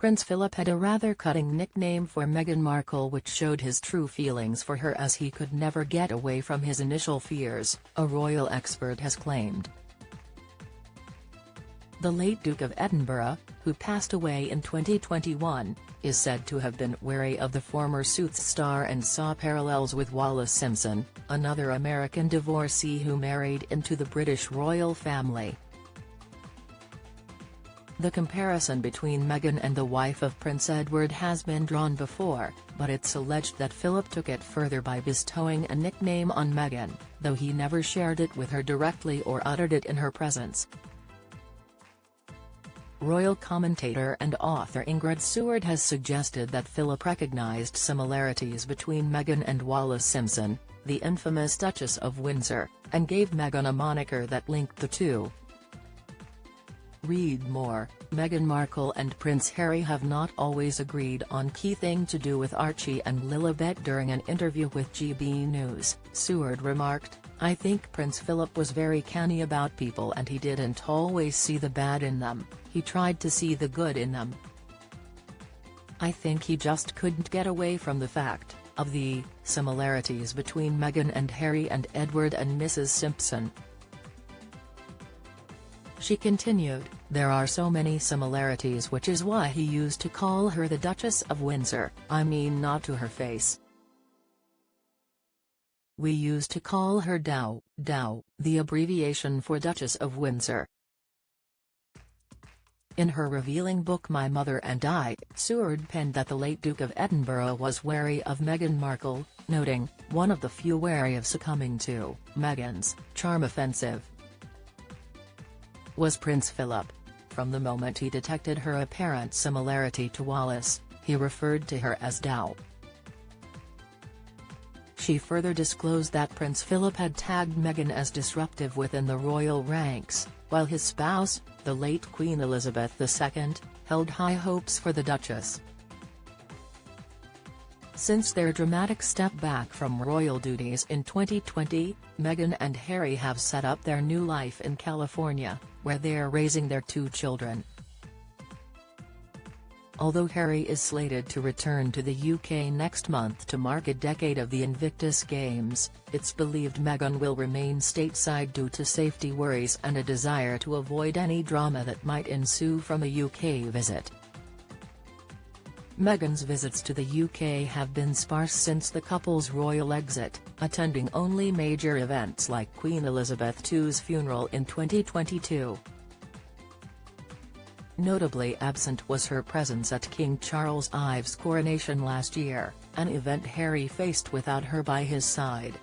Prince Philip had a rather cutting nickname for Meghan Markle, which showed his true feelings for her, as he could never get away from his initial fears, a royal expert has claimed. The late Duke of Edinburgh, who passed away in 2021, is said to have been wary of the former Suits star and saw parallels with Wallis Simpson, another American divorcee who married into the British royal family. The comparison between Meghan and the wife of Prince Edward has been drawn before, but it's alleged that Philip took it further by bestowing a nickname on Meghan, though he never shared it with her directly or uttered it in her presence. Royal commentator and author Ingrid Seward has suggested that Philip recognized similarities between Meghan and Wallis Simpson, the infamous Duchess of Windsor, and gave Meghan a moniker that linked the two. Read more. Meghan Markle and Prince Harry have not always agreed on key things to do with Archie and Lilibet. During an interview with GB News, Seward remarked, "I think Prince Philip was very canny about people and he didn't always see the bad in them, he tried to see the good in them. I think he just couldn't get away from the fact of the similarities between Meghan and Harry and Edward and Mrs. Simpson." She continued, "There are so many similarities, which is why he used to call her the Duchess of Windsor, I mean not to her face. We used to call her Dow, the abbreviation for Duchess of Windsor." In her revealing book My Mother and I, Seward penned that the late Duke of Edinburgh was wary of Meghan Markle, noting, "One of the few wary of succumbing to Meghan's charm offensive was Prince Philip. From the moment he detected her apparent similarity to Wallis, he referred to her as Dow." She further disclosed that Prince Philip had tagged Meghan as disruptive within the royal ranks, while his spouse, the late Queen Elizabeth II, held high hopes for the Duchess. Since their dramatic step back from royal duties in 2020, Meghan and Harry have set up their new life in California, where they're raising their two children. Although Harry is slated to return to the UK next month to mark a decade of the Invictus Games, it's believed Meghan will remain stateside due to safety worries and a desire to avoid any drama that might ensue from a UK visit. Meghan's visits to the UK have been sparse since the couple's royal exit, attending only major events like Queen Elizabeth II's funeral in 2022. Notably absent was her presence at King Charles I's coronation last year, an event Harry faced without her by his side.